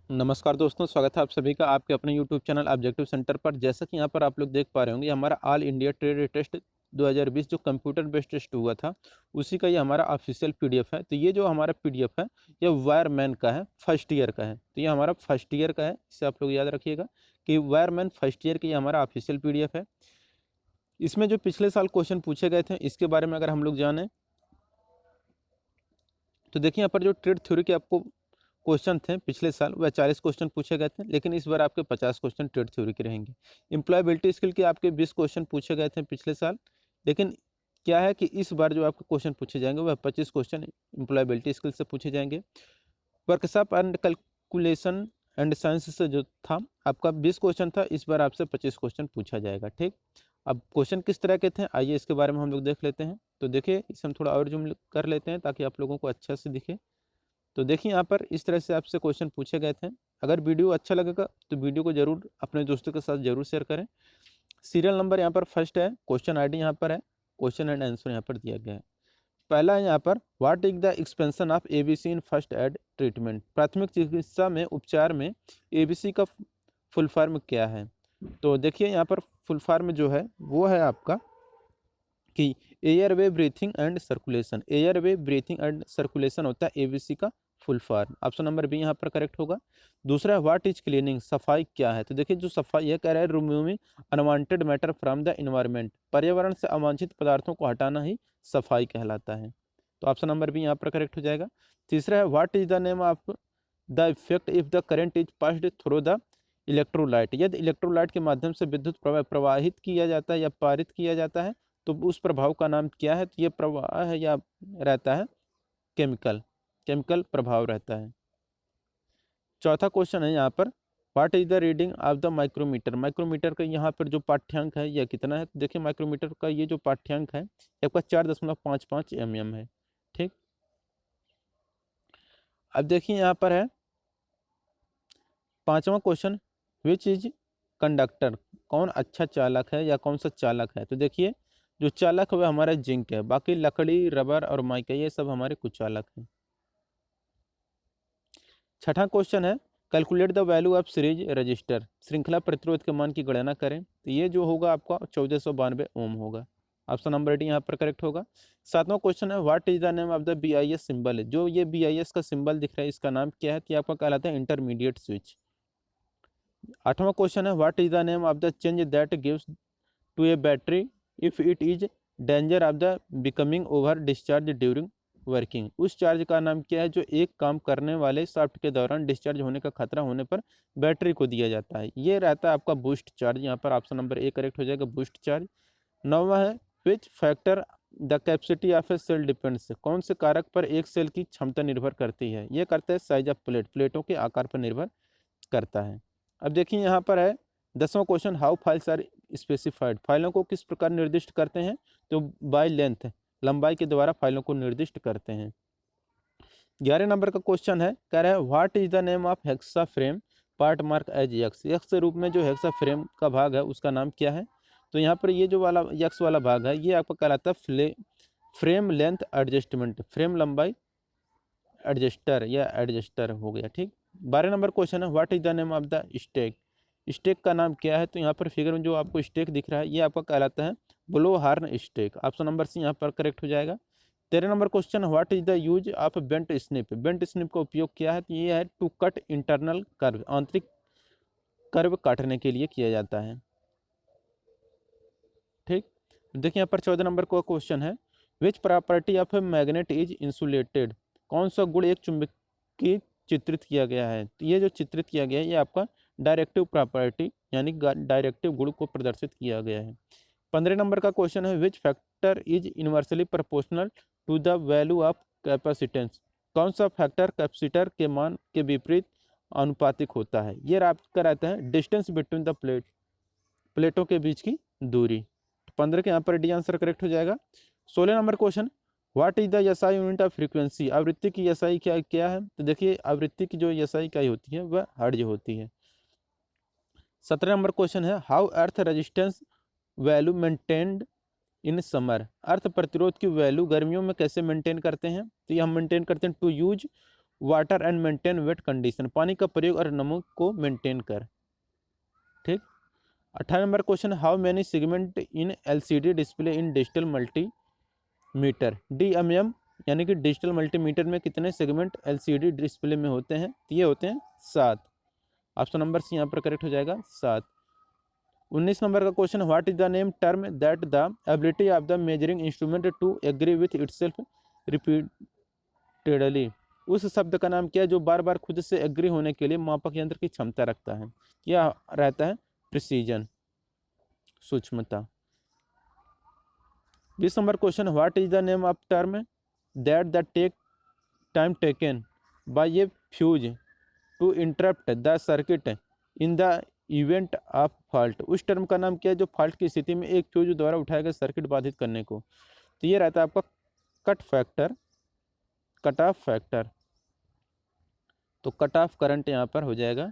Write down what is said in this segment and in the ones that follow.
नमस्कार दोस्तों, स्वागत है आप सभी का आपके अपने YouTube चैनल ऑब्जेक्टिव सेंटर पर। जैसा कि यहाँ पर आप लोग देख पा रहे होंगे, ये हमारा ऑल इंडिया ट्रेड टेस्ट 2020 जो कंप्यूटर बेस्ड टेस्ट हुआ था, उसी का ये हमारा ऑफिशियल पीडीएफ है। तो ये जो हमारा पीडीएफ है, ये वायरमैन का है, फर्स्ट ईयर का है। तो ये हमारा फर्स्ट ईयर का है, इसे आप लोग याद रखिएगा कि वायरमैन फर्स्ट ईयर का ये हमारा ऑफिशियल पीडीएफ है। इसमें जो पिछले साल क्वेश्चन पूछे गए थे, इसके बारे में अगर हम लोग जाने तो देखिए, यहाँ पर जो ट्रेड थ्योरी के आपको क्वेश्चन थे पिछले साल, वह 40 क्वेश्चन पूछे गए थे, लेकिन इस बार आपके 50 क्वेश्चन ट्रेड थ्योरी के रहेंगे। एम्प्लॉयबिलिटी स्किल के आपके 20 क्वेश्चन पूछे गए थे पिछले साल, लेकिन क्या है कि इस बार जो आपके क्वेश्चन पूछे जाएंगे वह 25 क्वेश्चन एम्प्लॉयबिलिटी स्किल से पूछे जाएंगे। Workshop and calculation and science से जो था आपका 20 क्वेश्चन था, इस बार आपसे 25 क्वेश्चन पूछा जाएगा। ठीक, अब क्वेश्चन किस तरह के थे, आइए इसके बारे में हम लोग देख लेते हैं। तो देखिए, इसे हम थोड़ा और जूम कर लेते हैं ताकि आप लोगों को अच्छा से दिखे। तो देखिए, यहाँ पर इस तरह से आपसे क्वेश्चन पूछे गए थे। अगर वीडियो अच्छा लगेगा तो वीडियो को जरूर अपने दोस्तों के साथ जरूर शेयर करें। सीरियल नंबर यहाँ पर फर्स्ट है, क्वेश्चन आईडी यहाँ पर है, क्वेश्चन एंड आंसर यहाँ पर दिया गया है। पहला है यहाँ पर, what is the expansion of ABC in first aid treatment. प्राथमिक चिकित्सा में उपचार में एबीसी का फुल फॉर्म क्या है। तो देखिए, यहाँ पर फुल फॉर्म जो है वो है आपका कि airway breathing and circulation. Airway breathing and circulation होता है एबीसी का full form. Option number B यहाँ पर करेक्ट होगा। दूसरा है, व्हाट इज क्लीनिंग। सफाई क्या है। तो देखिए, जो सफाई यह कह रहा है, removing unwanted matter from the environment. पर्यावरण से अवांछित पदार्थों को हटाना ही सफाई कहलाता है। तो ऑप्शन नंबर बी यहाँ पर करेक्ट हो जाएगा। तीसरा है, what is the name of the effect if the current is passed through the electrolyte. यदि इलेक्ट्रोलाइट के माध्यम से विद्युत प्रवाहित किया जाता है या पारित किया जाता है तो उस प्रभाव का नाम क्या है। तो ये प्रवाह है या रहता है केमिकल, केमिकल प्रभाव रहता है। चौथा क्वेश्चन है यहाँ पर, what is the reading of the micrometer. Micrometer का यहाँ पर जो पाठ्यांक है यह कितना है। तो देखिए, माइक्रोमीटर का ये जो पाठ्यांक है आपका 4.55 mm है। ठीक, अब देखिए यहाँ पर है पांचवा क्वेश्चन, विच इज कंडक्टर। कौन अच्छा चालक है या कौन सा चालक है। तो देखिए, जो चालक है वह हमारा जिंक है, बाकी लकड़ी, रबर और माइका ये सब हमारे कुछ चालक हैं। छठा क्वेश्चन है, calculate the value of series register. श्रृंखला प्रतिरोध के मान की गणना करें। तो ये जो होगा आपका 1492 ओम होगा। ऑप्शन नंबर डी यहाँ पर करेक्ट होगा। सातवां क्वेश्चन है, what is the name of the BIS symbol. जो ये BIS का सिंबल दिख रहा है इसका नाम क्या है। तो ये आपका कहलाता है इंटरमीडिएट स्विच। आठवां क्वेश्चन है, what is the name of the change that gives to a battery if it is danger of the becoming over discharge during working. उस चार्ज का नाम क्या है जो एक काम करने वाले शाफ्ट के दौरान डिस्चार्ज होने का खतरा होने पर बैटरी को दिया जाता है। ये रहता है आपका बूस्ट चार्ज। यहाँ पर ऑप्शन नंबर ए करेक्ट हो जाएगा, बूस्ट चार्ज। नौवां है, which factor the capacity of a cell depends. कौन से कारक पर एक सेल की क्षमता निर्भर करती है। ये करता है साइज ऑफ प्लेट, प्लेटों के आकार पर निर्भर करता है। अब देखिए, यहाँ पर है 10वां question, how files are specified. फाइलों को किस प्रकार निर्दिष्ट करते हैं। तो बाय लेंथ, लंबाई के द्वारा फाइलों को निर्दिष्ट करते हैं। 11 नंबर का क्वेश्चन है, कह रहा है what is the name of hexa frame part mark as X. X रूप में जो हेक्सा फ्रेम का भाग है उसका नाम क्या है। तो यहाँ पर ये जो वाला यक्स वाला भाग है ये आपका कहलाता है फ्रेम लेंथ एडजस्टमेंट, फ्रेम लंबाई एडजस्टर या एडजस्टर हो गया। ठीक, 12 नंबर क्वेश्चन है, what is the name of the stake. Stake का नाम क्या है। तो यहाँ पर फिगर में जो आपको स्टेक दिख रहा है ये आपका कहलाता है blow horn stake. Option number C यहाँ पर करेक्ट हो जाएगा। 13 number question, what is the use of bent snip. Bent snip का उपयोग क्या है। तो ये है टू कट इंटरनल कर्व, आंतरिक कर्व काटने के लिए किया जाता है। ठीक, देखिए यहाँ पर 14 नंबर का क्वेश्चन है, which property of a magnet is insulated. कौन सा गुण एक चुंबकीय चित्रित किया गया है। तो ये जो चित्रित किया गया है ये आपका डायरेक्टिव प्रॉपर्टी यानी डायरेक्टिव गुण को प्रदर्शित किया गया है। 15 नंबर का क्वेश्चन है, which factor is inversely proportional to the value of capacitance. कौन सा फैक्टर कैपेसिटर के मान के विपरीत अनुपातिक होता है। ये आपका रहता है डिस्टेंस बिटवीन द प्लेटों के बीच की दूरी। 15 के यहाँ पर डी आंसर करेक्ट हो जाएगा। 16 number question, what is the SI unit of frequency. आवृत्ति की एसआई क्या क्या है। तो देखिए, आवृत्ति की जो एसआई इकाई होती है वह हर्ट्ज होती है। 17 नंबर क्वेश्चन है, how earth resistance value maintained in summer. Earth प्रतिरोध की वैल्यू गर्मियों में कैसे मेंटेन करते हैं। तो ये हम मेंटेन करते हैं to use water and maintain wet condition, पानी का प्रयोग और नमक को मेंटेन कर। ठीक। 18 number question, how many segment in LCD display in digital multimeter, DMM यानी कि डिजिटल मल्टीमीटर में कितने सेगमेंट एलसीडी डिस्प्ले में होते हैं? ये होते हैं 7। ऑप्शन नंबर सी यहाँ पर करेक्ट हो जाएगा, 7। 19 नंबर का question, what is the name term that the ability of the measuring instrument to agree with itself repeatedly, उस शब्द का नाम क्या है जो बार बार खुद से एग्री होने के लिए मापक यंत्र की क्षमता रखता है? यह रहता है प्रिसीजन, सूक्ष्मता। 20 number question, what is the name of term that the take time taken by a fuse to interrupt the circuit in the event of fault, उस टर्म का नाम क्या है जो फॉल्ट की स्थिति में एक फ्यूज द्वारा उठाया गया सर्किट बाधित करने को? तो ये रहता है आपका cut factor, cut off factor. तो कट ऑफ करंट यहाँ पर हो जाएगा।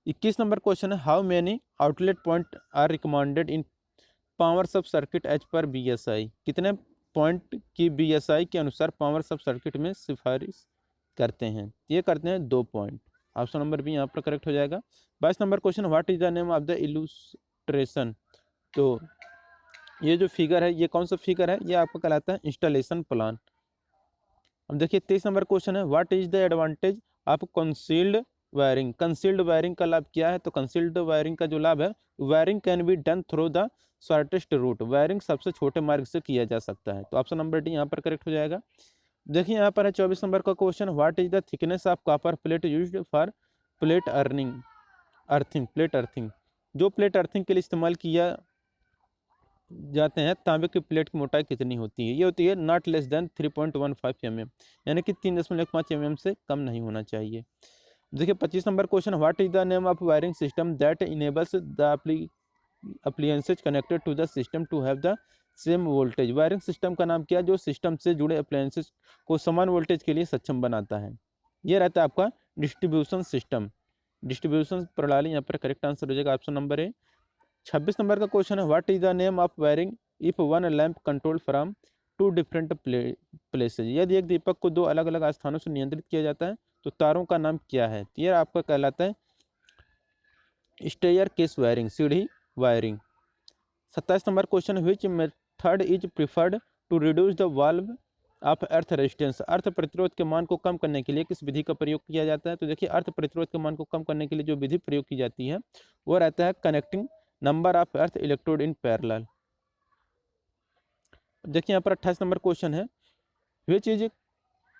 21 नंबर क्वेश्चन है, how many outlet point are recommended in power sub circuit as per BSI, कितने पॉइंट की BSI के अनुसार पावर सब सर्किट में सिफारिश करते हैं? ये करते हैं 2 पॉइंट। ऑप्शन नंबर बी यहाँ पर करेक्ट हो जाएगा। 22 number question, what is the name of the illustration, तो ये जो फिगर है ये कौन सा फिगर है? ये आपका कहलाता है इंस्टॉलेशन प्लान। अब देखिए 23 नंबर क्वेश्चन है, what is the advantage of concealed wiring, concealed wiring का लाभ क्या है? तो कंसील्ड वायरिंग का जो लाभ है, wiring can be done through the shortest route, wiring सबसे छोटे मार्ग से किया जा सकता है। तो ऑप्शन नंबर डी यहाँ पर करेक्ट हो जाएगा। देखिए यहाँ पर है 24 नंबर का question, what is the thickness of copper plate used for plate earthing, plate earthing, जो प्लेट अर्थिंग के लिए इस्तेमाल किया जाते हैं तांबे की प्लेट की मोटाई कितनी होती है? ये होती है नॉट लेस देन 3.15 mm, यानी कि 3.5 mm से कम नहीं होना चाहिए। देखिए 25 number question, what is the name of wiring system that enables the appliances connected to the system to have the same voltage, wiring system का नाम क्या है जो सिस्टम से जुड़े अप्लायंसेज को समान वोल्टेज के लिए सक्षम बनाता है? ये रहता है आपका डिस्ट्रीब्यूशन सिस्टम, डिस्ट्रीब्यूशन प्रणाली यहाँ पर करेक्ट आंसर हो जाएगा, ऑप्शन नंबर ए। 26 नंबर का क्वेश्चन है, what is the name of wiring if one lamp control from 2 different places, यदि एक दीपक को 2 अलग अलग स्थानों से नियंत्रित किया जाता है तो तारों का नाम क्या है? तो यह आपका कहलाता है स्टेयर केस वायरिंग, सीढ़ी wiring. 27 number question, which method is preferred to reduce the valve of earth resistance, earth प्रतिरोध के मान को कम करने के लिए किस विधि का प्रयोग किया जाता है? तो देखिए अर्थ प्रतिरोध के मान को कम करने के लिए जो विधि प्रयोग की जाती है वो रहता है connecting number of earth electrode in parallel. देखिए यहाँ पर 28 नंबर क्वेश्चन है, which is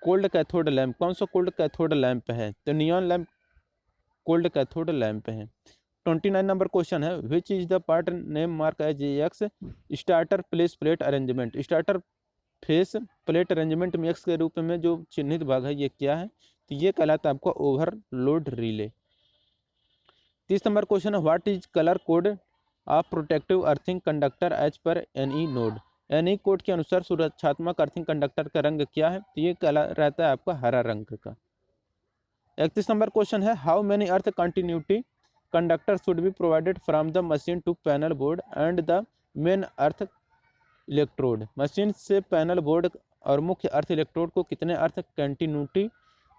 cold cathode lamp, कौन सा कोल्ड कैथोड लैंप है? तो neon lamp cold cathode lamp है। 29 नंबर क्वेश्चन है, which is the part name mark as X starter place plate arrangement, starter face plate arrangement में X के रूप में जो चिन्हित भाग है ये क्या है? तो ये कहलाता है आपका ओवरलोड रिले। 30 नंबर क्वेश्चन है, what is colour code of protective earthing conductor as per NE node, NE code के अनुसार सुरक्षात्मक अर्थिंग कंडक्टर का रंग क्या है? तो ये रहता है आपका हरा रंग का। 31 नंबर क्वेश्चन है, how many earth continuity conductor should be provided from the machine to panel board and the main earth electrode, machine से पैनल बोर्ड और मुख्य अर्थ इलेक्ट्रोड को कितने अर्थ कंटिन्यूटी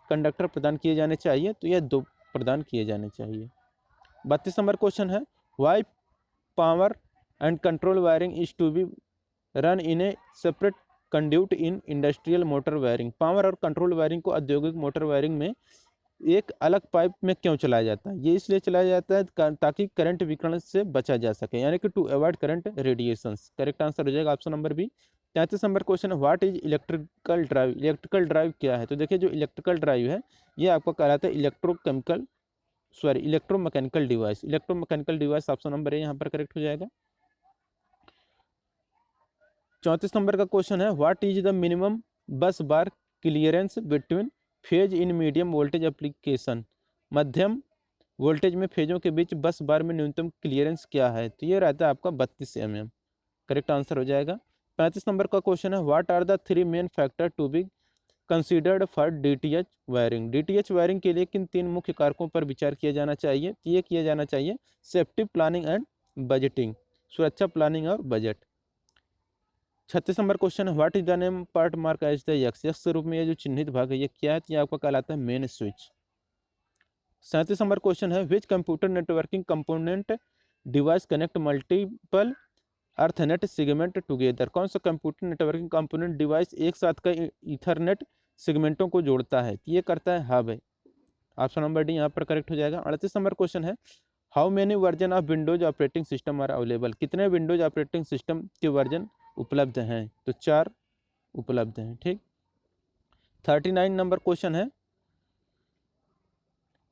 कंडक्टर प्रदान किए जाने चाहिए? तो यह 2 प्रदान किए जाने चाहिए। 32 नंबर क्वेश्चन है, why power and control wiring is to be run in a separate conduit in industrial motor wiring, power और कंट्रोल वायरिंग को औद्योगिक मोटर वायरिंग में एक अलग पाइप में क्यों चलाया जाता है? ये इसलिए चलाया जाता है ताकि करंट विकिरण से बचा जा सके, यानी कि to avoid current radiations. Correct answer हो जाएगा option number B. 33 number question है, what is electrical drive, electrical drive क्या है? तो देखिए जो इलेक्ट्रिकल ड्राइव है ये आपको कहलाता है electromechanical device, electromechanical device option number A यहाँ पर करेक्ट हो जाएगा। 34 नंबर का क्वेश्चन है, what is the minimum bus bar clearance between phase in medium voltage application, मध्यम वोल्टेज में फेजों के बीच बस बार में न्यूनतम क्लियरेंस क्या है? तो ये रहता है आपका 32 mm। करेक्ट आंसर हो जाएगा। 35 नंबर का क्वेश्चन है, what are the 3 main factor to be considered for DTH wiring, DTH wiring के लिए किन 3 मुख्य कारकों पर विचार किया जाना चाहिए? तो ये किया जाना चाहिए सेफ्टी प्लानिंग एंड बजटिंग, सुरक्षा प्लानिंग और बजट। 36 नंबर क्वेश्चन है, what is the name part mark as the X, X के रूप में ये जो चिन्हित भाग है ये क्या है, तो ये आपका कहलाता है मेन स्विच। 37 नंबर क्वेश्चन है, which computer networking component device connect multiple ethernet segment together, कौन सा कंप्यूटर नेटवर्किंग कंपोनेंट डिवाइस एक साथ कई ईथरनेट सेगमेंटों को जोड़ता है, ये करता है हब है। ऑप्शन नंबर डी यहाँ पर करेक्ट हो जाएगा। 38 नंबर क्वेश्चन है, how many version of windows operating system are available, कितने विंडोज ऑपरेटिंग सिस्टम के वर्जन उपलब्ध हैं, तो 4 उपलब्ध हैं। ठीक। 39 नंबर क्वेश्चन है,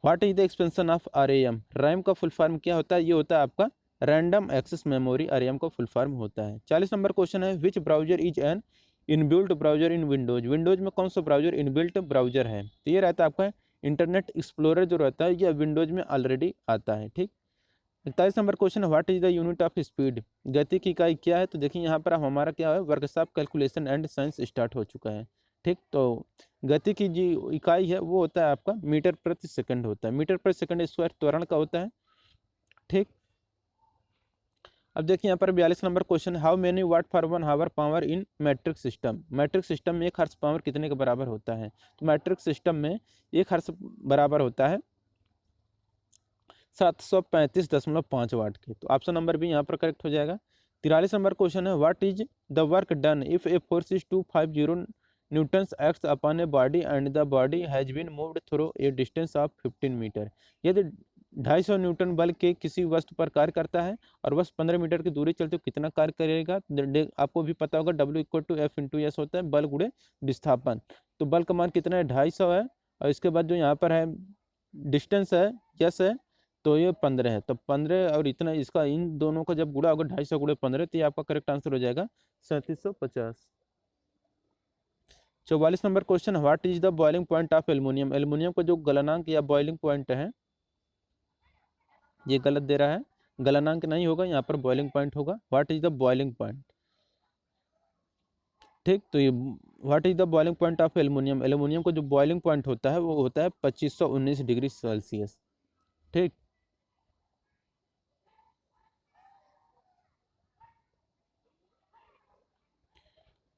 what is the expansion of RAM, RAM का फुल फॉर्म क्या होता है, ये होता है आपका रैंडम एक्सेस मेमोरी, आरएएम का फुल फॉर्म होता है। 40 नंबर क्वेश्चन है, which browser is an inbuilt browser in windows, windows में कौन सा ब्राउजर इनबिल्ट ब्राउजर है, तो ये रहता है आपका इंटरनेट एक्सप्लोरर जो रहता है, ये विंडोज में ऑलरेडी आता है। ठीक। 41 नंबर क्वेश्चन है, what is the unit of speed, गति की इकाई क्या है, तो देखिए यहाँ पर हमारा क्या है, workshop calculation and science start हो चुका है। ठीक। तो गति की जो इकाई है वो होता है आपका मीटर प्रति सेकंड होता है, मीटर प्रति सेकंड स्क्वायर त्वरण का होता है। ठीक। अब देखिए यहाँ पर 42 number question, how many watt for 1 hour power in metric system, metric system में 1 हर्ट्ज पावर कितने के बराबर होता है, तो मैट्रिक सिस्टम में 1 हर्ट्ज बराबर होता है 735.5 वाट के, तो ऑप्शन नंबर भी यहाँ पर करेक्ट हो जाएगा। 43 नंबर क्वेश्चन है, what is the work done if a force is 250 newtons acts upon a body and the body has been moved through a distance of 15 metre, यदि 250 न्यूटन बल के किसी वस्तु पर कार्य करता है और वस्तु 15 मीटर की दूरी चलते हुए कितना कार्य करेगा, आपको भी पता होगा W = F × S होता है, बल गुणे विस्थापन, तो बल का मान कितना है 250 है, और इसके बाद जो यहाँ पर है डिस्टेंस है यस है, तो ये 15 है, तो 15 और इतना इसका इन दोनों का जब गुणा होगा 250 × 15, तो ये आपका करेक्ट आंसर हो जाएगा 3750। 44 number question, what is the boiling point of aluminium, aluminium का जो गलनांक या बॉइलिंग पॉइंट है, ये गलत दे रहा है, गलनांक नहीं होगा यहाँ पर बॉइलिंग पॉइंट होगा, what is the boiling point. ठीक। तो ये what is the boiling point of aluminium, aluminium का जो बॉइलिंग पॉइंट होता है वो होता है 2519 डिग्री सेल्सियस। ठीक।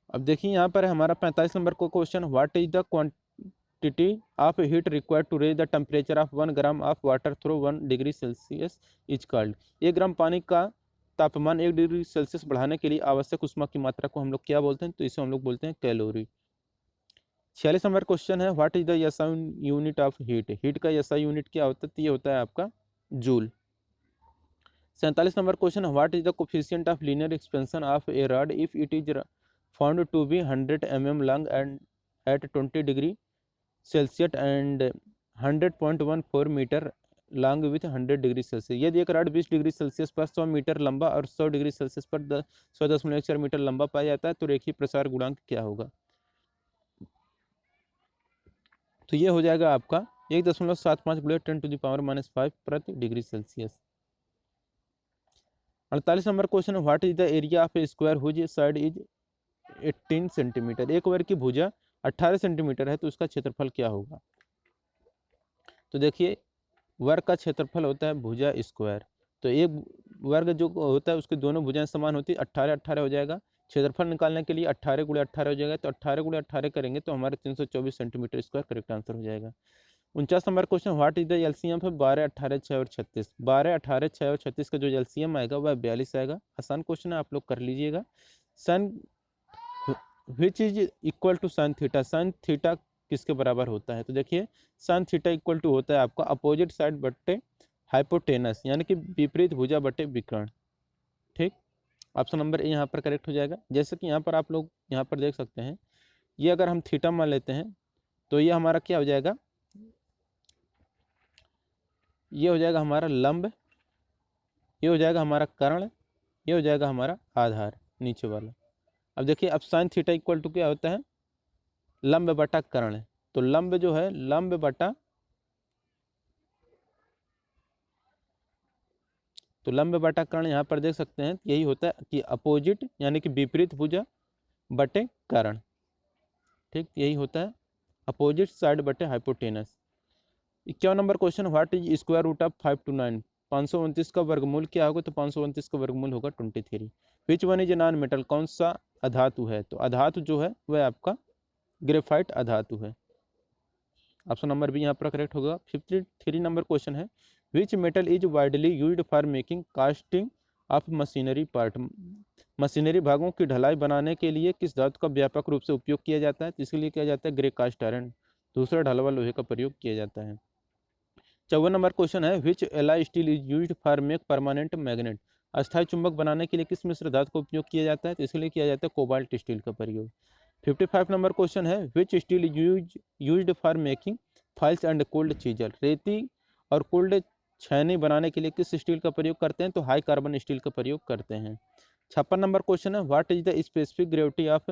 अब देखिए यहाँ पर हमारा 45 नंबर को question, what is the quantity of heat required to raise the temperature of 1 gram of water through 1 degree Celsius is called, 1 gram पानी का तापमान 1 डिग्री सेल्सियस बढ़ाने के लिए आवश्यक ऊष्मा की मात्रा को हम लोग क्या बोलते हैं, तो इसे हम लोग बोलते हैं कैलोरी। 46 नंबर क्वेश्चन है, what is the SI unit of heat, heat का एसआई यूनिट क्या होता है, तो ये होता है आपका joule. 47 number question, what is the coefficient of linear expansion of a rod if it is found to be 100 mm long and at 20 degree Celsius and 100.14 metre long with 100 degree Celsius, यदि एक rod 20 degree Celsius पर 100 metre लंबा और 100 degree Celsius पर 100.4 metre लंबा पाया जाता है, तो रेखीय प्रसार गुणांक क्या होगा, तो ये हो जाएगा आपका 1.75 × 10⁻⁻5 प्रति degree Celsius. 48 number question, what is the area of a square whose side is 18 centimetre, एक वर्ग की भुजा 18 सेंटीमीटर है, तो उसका क्षेत्रफल क्या होगा, तो देखिए वर्ग का क्षेत्रफल होता है भुजा स्क्वायर, तो एक वर्ग जो होता है उसकी दोनों भुजाएं समान होती है, 18 18 हो जाएगा, क्षेत्रफल निकालने के लिए 18 × 18 हो जाएगा, तो 18 × 18 करेंगे तो हमारे 324 सेंटीमीटर स्क्वायर करेक्ट आंसर हो जाएगा। 49 number question, what is the LCM है 12 18 6 और 36, 12 18 6 और 36 का जो एलसीएम आएगा वह 42 आएगा, आसान क्वेश्चन है आप लोग कर लीजिएगा। Sun which is equal to sine theta, sine theta किसके बराबर होता है, तो देखिए साइन थीटा इक्वल टू होता है आपका अपोजिट साइड बट्टे हाइपोटेनस, यानी कि विपरीत भुजा बट्टे विकर्ण। ठीक। ऑप्शन नंबर ए यहाँ पर करेक्ट हो जाएगा। जैसे कि यहाँ पर आप लोग यहाँ पर देख सकते हैं, ये अगर हम थीटा मान लेते हैं तो ये हमारा क्या हो जाएगा, ये हो जाएगा हमारा लंब, ये हो जाएगा हमारा कर्ण, ये हो जाएगा हमारा आधार नीचे वाला। अब देखिए अब साइन थीटा इक्वल टू क्या होता है, लंब बटा कर्ण, तो लंब जो है लंब बटा, तो लंब बटा कर्ण यहाँ पर देख सकते हैं यही होता है कि अपोजिट यानी कि विपरीत भुजा बटे कर्ण। ठीक, यही होता है अपोजिट साइड बटे hypotenuse. 51 number question, what is square root of 5 to 9, 529 का वर्गमूल क्या होगा, तो 529 का वर्गमूल होगा 23। Which one is non metal, कौन सा अधातु है, तो अधातु जो है वह आपका ग्रेफाइट अधातु है। ऑप्शन नंबर बी यहाँ पर करेक्ट होगा। 53 नंबर क्वेश्चन है, which metal is widely used for making casting of machinery part. Machinery भागों की ढलाई बनाने के लिए किस धातु का व्यापक रूप से उपयोग किया जाता है? तो इसके लिए किया जाता है ग्रे कास्ट आयरन, दूसरा ढलवा लोहे का प्रयोग किया जाता है। 54 नंबर क्वेश्चन है, which alloy steel is used for make permanent magnet. अस्थायी चुंबक बनाने के लिए किस मिश्र धातु का उपयोग किया जाता है? तो इसके लिए किया जाता है कोबाल्ट स्टील का प्रयोग। 55 नंबर क्वेश्चन है, which steel used for making files and cold chisel. रेती और कोल्ड छेनी बनाने के लिए किस स्टील का प्रयोग करते हैं? तो हाई कार्बन स्टील का प्रयोग करते हैं। 56 नंबर क्वेश्चन है, what is the specific gravity of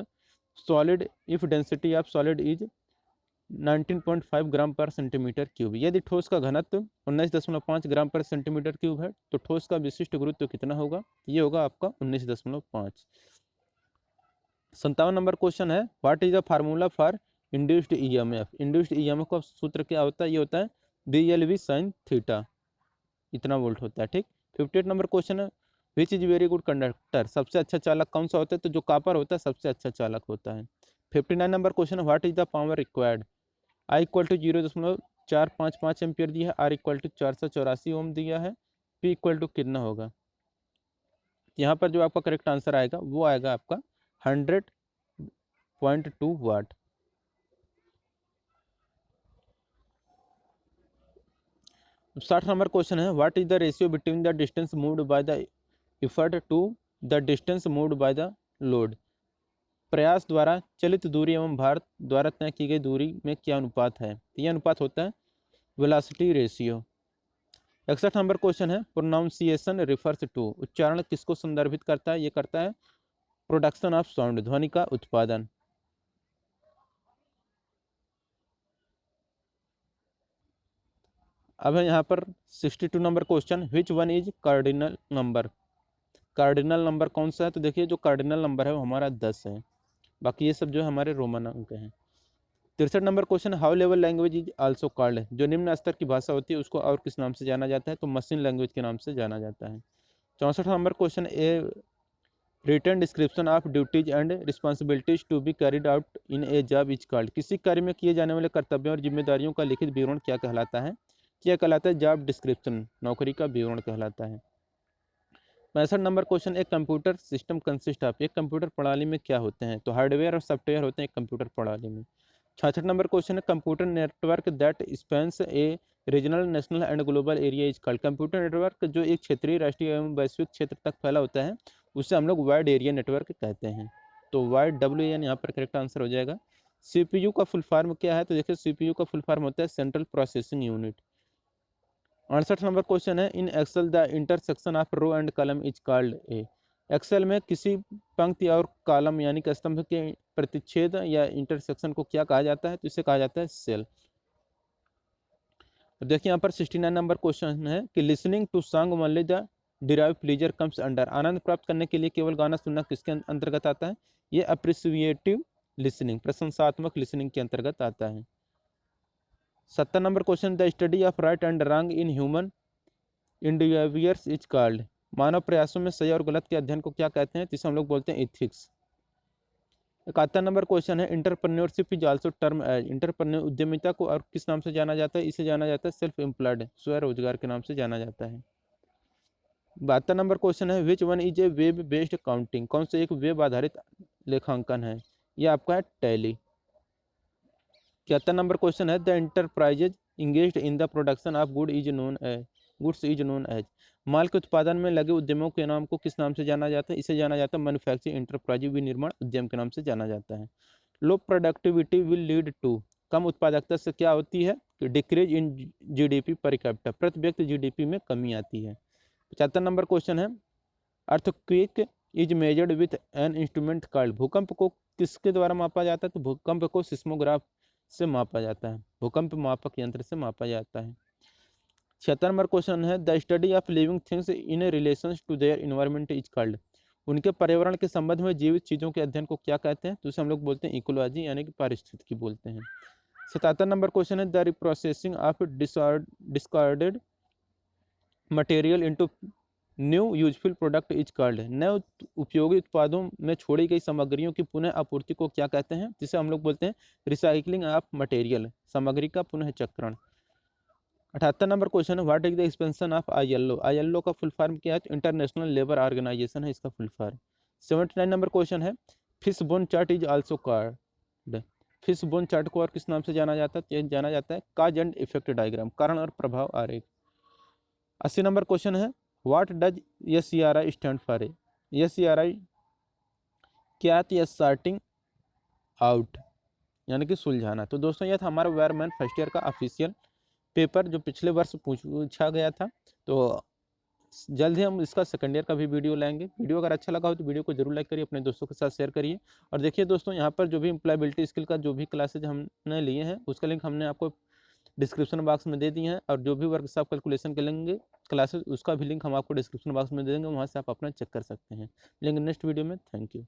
solid if density of solid is 19.5 ग्राम पर सेंटीमीटर क्यूब। यदि ठोस का घनत्व 19.5 ग्राम पर सेंटीमीटर क्यूब है तो ठोस का विशिष्ट गुरुत्व कितना होगा? ये होगा आपका 19.5। 57 नंबर क्वेश्चन है, what is the formula for induced EMF. Induced EMF का सूत्र क्या होता है? ये होता है BLV sin थीटा, इतना वोल्ट होता है, ठीक। 58 नंबर क्वेश्चन है, which is very good conductor. सबसे अच्छा चालक कौन सा होता है? तो जो कॉपर होता है सबसे अच्छा चालक होता है। 59 नंबर क्वेश्चन है, what is the power required. I equal to 0.455 ampere दिया है, R इक्वल टू 484 ओम दिया है, P इक्वल टू कितना होगा? यहाँ पर जो आपका करेक्ट आंसर आएगा वो आएगा आपका 100.2 वाट। अब 60 नंबर क्वेश्चन है, what is the ratio between the distance moved by the effort to the distance moved by the load. प्रयास द्वारा चलित दूरी एवं भार द्वारा तय की गई दूरी में क्या अनुपात है? यह अनुपात होता है वेलोसिटी रेशियो। 61 नंबर क्वेश्चन है, प्रोनाउंसिएशन रिफर्स टू। उच्चारण किसको संदर्भित करता है? ये करता है प्रोडक्शन ऑफ साउंड, ध्वनि का उत्पादन। अब है यहाँ पर 62 number question, which one is cardinal number. Cardinal number कौन सा है? तो देखिए जो कार्डिनल नंबर है वो हमारा 10 है, बाकी ये सब जो है हमारे रोमन अंक हैं। 63 number question, how level language is also called. जो निम्न स्तर की भाषा होती है उसको और किस नाम से जाना जाता है? तो मशीन लैंग्वेज के नाम से जाना जाता है। 64 number question, a written description of duties and responsibilities to be carried out in a job is called. किसी कार्य में किए जाने वाले कर्तव्यों और जिम्मेदारियों का लिखित विवरण क्या कहलाता है? क्या कहलाता है? जॉब डिस्क्रिप्शन, नौकरी का विवरण कहलाता है। 65 नंबर क्वेश्चन, एक कंप्यूटर सिस्टम कंसिस्ट ऑफ। एक कंप्यूटर प्रणाली में क्या होते हैं? तो हार्डवेयर और सॉफ्टवेयर होते हैं एक कंप्यूटर प्रणाली में। 66 नंबर क्वेश्चन है, computer network that spans A regional, national and global area is called. Computer network जो एक क्षेत्रीय, राष्ट्रीय एवं वैश्विक क्षेत्र तक फैला होता है उसे हम लोग वाइड एरिया नेटवर्क कहते हैं। तो वाइड WAN यहाँ पर करेक्ट आंसर हो जाएगा। CPU का फुल फॉर्म क्या है? तो देखिए CPU का फुल फॉर्म होता है central processing unit. 68 number question है, in excel the intersection of row and column is called a. Excel में किसी पंक्ति और कॉलम यानी कि स्तंभ के प्रतिच्छेद या इंटरसेक्शन को क्या कहा जाता है? तो इसे कहा जाता है सेल। देखिए यहाँ पर 69 नंबर क्वेश्चन है कि listening to song only the derive pleasure comes under. आनंद प्राप्त करने के लिए केवल गाना सुनना किसके अंतर्गत आता है? ये अप्रिसिएटिव लिसनिंग, प्रशंसात्मक लिसनिंग के अंतर्गत आता है। 70 number question, the study of right and wrong in human endeavours is called. मानव प्रयासों में सही और गलत के अध्ययन को क्या कहते हैं? जिसे हम लोग बोलते हैं एथिक्स। 71 नंबर क्वेश्चन है, entrepreneurship is also term as. Entrepreneur उद्यमिता को और किस नाम से जाना जाता है? इसे जाना जाता है सेल्फ एम्प्लॉयड, स्वरोजगार के नाम से जाना जाता है। 72 नंबर क्वेश्चन है, which one is a web based counting. कौन सा एक वेब आधारित लेखांकन है? ये आपका है टैली। 73 नंबर क्वेश्चन है, the enterprises engaged in the production of goods is known as. माल के उत्पादन में लगे उद्यमों के नाम को किस नाम से जाना जाता है? इसे जाना जाता है मैन्युफैक्चरिंग एंटरप्राइज, विनिर्माण उद्यम के नाम से जाना जाता है। Low productivity will lead to. कम उत्पादकता से क्या होती है? कि decrease in GDP per capita, प्रति व्यक्ति GDP में कमी आती है। 75 नंबर क्वेश्चन है, earthquake is measured with an instrument called. भूकंप को किसके द्वारा मापा जाता है? तो भूकंप को सिस्मोग्राफ से मापा जाता है, भूकंप मापक यंत्र से मापा जाता है। 76 नंबर क्वेश्चन है, the study of living things in relation to their environment is called. उनके पर्यावरण के संबंध में जीवित चीजों के अध्ययन को क्या कहते हैं? तो उसे हम लोग बोलते हैं इकोलॉजी यानी कि पारिस्थितिकी बोलते हैं। 77 नंबर क्वेश्चन है, the reprocessing of discarded material into new useful product is called, नए उपयोगी उत्पादों में छोड़ी गई सामग्रियों की पुनः आपूर्ति को क्या कहते हैं, जिसे हम लोग बोलते हैं रिसाइकलिंग ऑफ मटेरियल, सामग्री का पुनः चक्रण। 78 नंबर क्वेश्चन है, what is the expansion of ILO, ILO का फुल फॉर्म क्या है, इंटरनेशनल लेबर ऑर्गेनाइजेशन है इसका फुल फॉर्म। 79 नंबर क्वेश्चन है, fish bone chart is also called, fish bone chart को और किस नाम से जाना जाता है, जाना जाता है काज एंड इफेक्ट डायग्राम, कारण और प्रभाव आरेख। 80 नंबर क्वेश्चन है, what does SCRI stand for, SCRI क्या है, तो सॉर्टिंग आउट यानी कि सुलझाना। तो दोस्तों यह था हमारा वायरमैन फर्स्ट ईयर का ऑफिशियल पेपर जो पिछले वर्ष पूछा गया था। तो जल्द ही हम इसका सेकंड ईयर का भी वीडियो लाएंगे। वीडियो अगर अच्छा लगा हो तो वीडियो को जरूर लाइक करिए, अपने दोस्तों के साथ शेयर करिए। और देखिए दोस्तों, यहाँ पर जो भी एम्प्लॉयबिलिटी स्किल का जो भी क्लासेज हमने लिए हैं उसका लिंक हमने आपको डिस्क्रिप्शन बॉक्स में दे दिए हैं, और जो भी वर्कशॉप कैलकुलेशन के लेंगे क्लासेज उसका भी लिंक हम आपको डिस्क्रिप्शन बॉक्स में दे देंगे, वहाँ से आप अपना चेक कर सकते हैं। लेंगे नेक्स्ट वीडियो में। Thank you.